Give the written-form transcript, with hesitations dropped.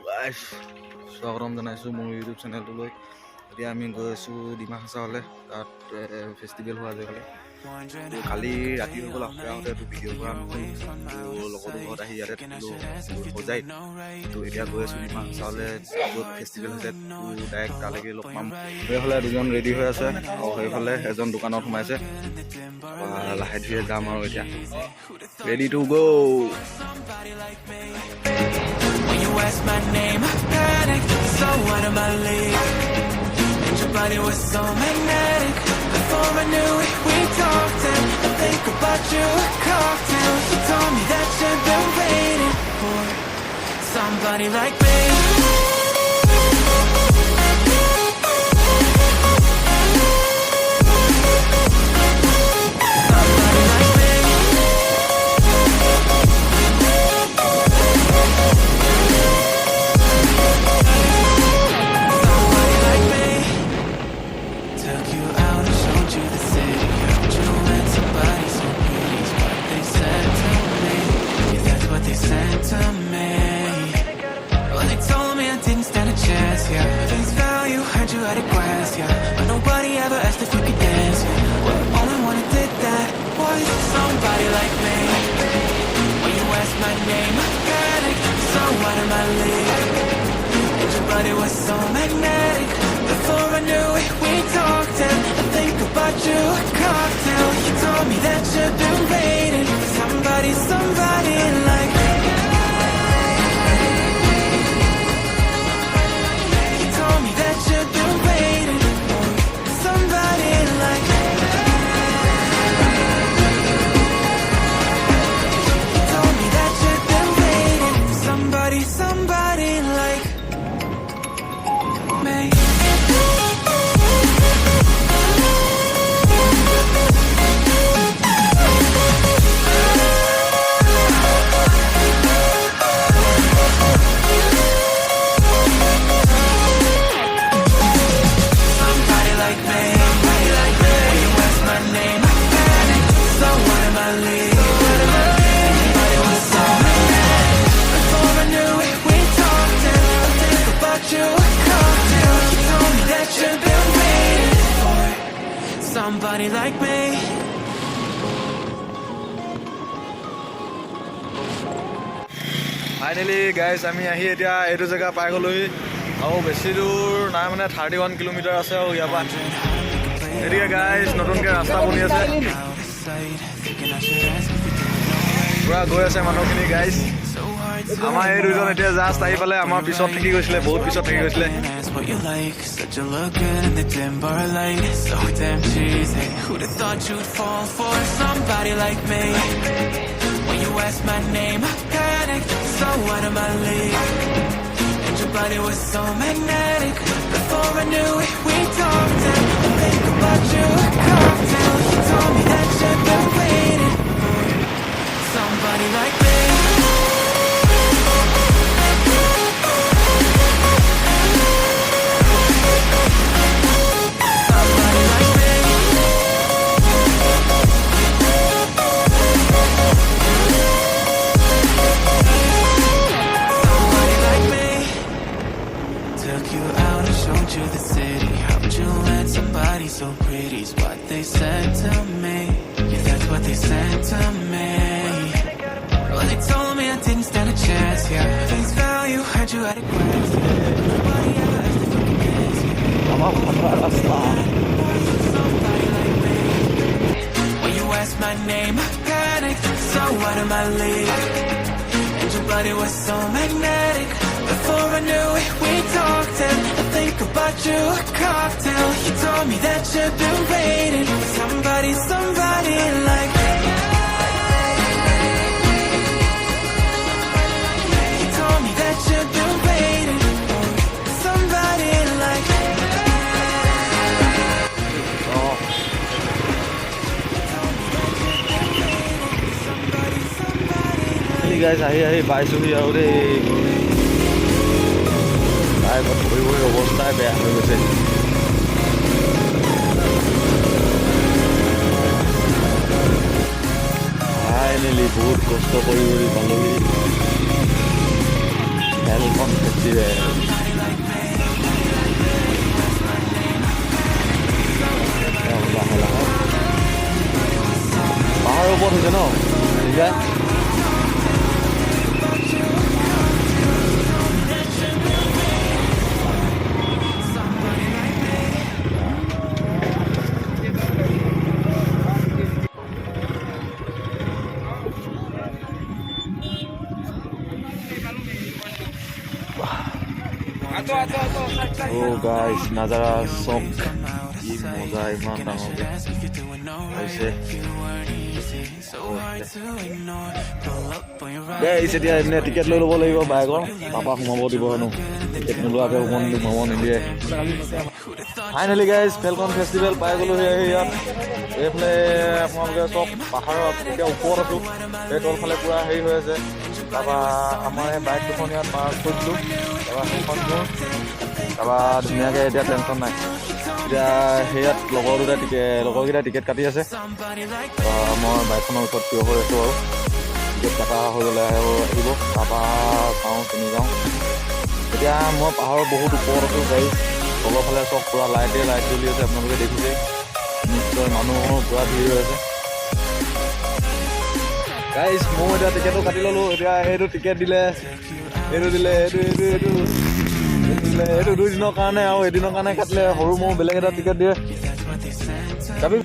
গাইছ স্বাগতম জনাইছোঁ মোৰ ইউটিউব চেনেলটোলৈ। এতিয়া আমি গৈ আছোঁ ডিমা হাছাওলৈ, তাত ফেষ্টিভেল হোৱা জেগালৈ। কালি ৰাতি হৈ গ'ল, আহোঁতে ভিডিঅ' কৰা নহ'ল। লগতো ঘৰত আহি ইয়াতে থাকিলোঁ সজাই। তো এতিয়া গৈ আছোঁ ডিমা হাছাওলৈ, য'ত ফেষ্টিভেল হৈছে। ডাইৰেক্ট তালৈকে লগ পাম। সেইফালে দুজন ৰেডি হৈ আছে আৰু সেইফালে এজন দোকানত সোমাইছে। লাহে ধীৰে যাম আৰু এতিয়া ৰেডি টু গ'। Ask my name, I panicked, so out of my league. And your body was so magnetic. Before I knew it, we talked and I think about you, a cocktail. You told me that you've been waiting for somebody like me. It was so magnetic. Before I knew it, we talked and I think about you, a cocktail. You told me that you've been waiting for somebody like me. You told me that you've been waiting for somebody like me. You told me that you've been waiting for somebody like me. Somebody like me. Finally guys আমি আহি এতিয়া এইটো জেগা পাই গ'লোহি আৰু বেছি দূৰ নাই, মানে 31 কিলোমিটাৰ আছে আৰু ইয়াৰ পৰা। গতিকে গাইজ নতুনকৈ ৰাস্তা বনি আছে, পুৰা গৈ আছে মানুহখিনি গাইজ। আমাৰ এই দুজন এতিয়া জাষ্ট আহি পালে, আমাৰ পিছত থাকি গৈছিলে, বহুত পিছত থাকি গৈছিলে। What you like, said you look good in the dim bar light. So damn cheesy, who'd have thought you'd fall for somebody like me? When you asked my name, I panicked, so out of my league. And your body was so magnetic. Before I knew it, we talked and I think about you, a cocktail. You told me that you've been waiting for somebody like me. You the city, how'd you let somebody so pretty's what they said to me? Yeah, that's what they said to me. Well, they told me I didn't stand a chance, yeah. Face value, heard you at a glance, yeah. Nobody ever asked if you could dance, yeah. Somebody like me. When you asked my name, I panicked, so out of my league. And your body was so magnetic. Before I knew it, we talked and I think about you, a cocktail. You told me that you've been waiting for somebody like me. You told me that you've been waiting for somebody like me. Hey guys, ahi paisuhi aru de অৱস্থাই বেয়া হৈ গৈছে। Finally বহুত কষ্ট কৰি পালোহি। felcon festival পাহাৰৰ ওপৰত হৈছে ন এতিয়া Oh guys, Nazara Sok. Mozai man dangoge. Aise. Guys, etia ene ticket loi lobo lagibo bike or papa humabo dibo hanu. Ticket nuluake humon humabo nidie. Finally guys, felcon festival pai golo here. Efle apnaloke sok pahar etia upor asu. Etol phale pura hei hoy ase. Taba amare bike dukhon yat pass korlu. Taba hekon mo. Taba dhuniake etia tension nai. এতিয়া সেয়াত লগৰকেইটা ticket কাটি আছে মই বাইকখনৰ ওচৰত থিয় হৈ আছোঁ আৰু টিকেট কটা হৈ গ'লে আহিব তাৰপৰা চাওঁ কিনি যাওঁ এতিয়া মই পাহাৰৰ বহুত ওপৰত আছোঁ গাড়ী তলৰ ফালে চব পূৰা লাইট জ্বলি আছে আপোনালোকে দেখিছে নিশ্চয় মানুহৰ পূৰা ভিৰ হৈ আছে গাইজ মই এতিয়া টিকেটো কাটি ল'লোঁ এতিয়া এইটো টিকেট দিলে এইটো 2 দিনৰ কাৰণে আৰু এদিনৰ কাৰণে কাটিলে সৰু মোৰ বেলেগ এটা টিকেট দিয়ে যাবি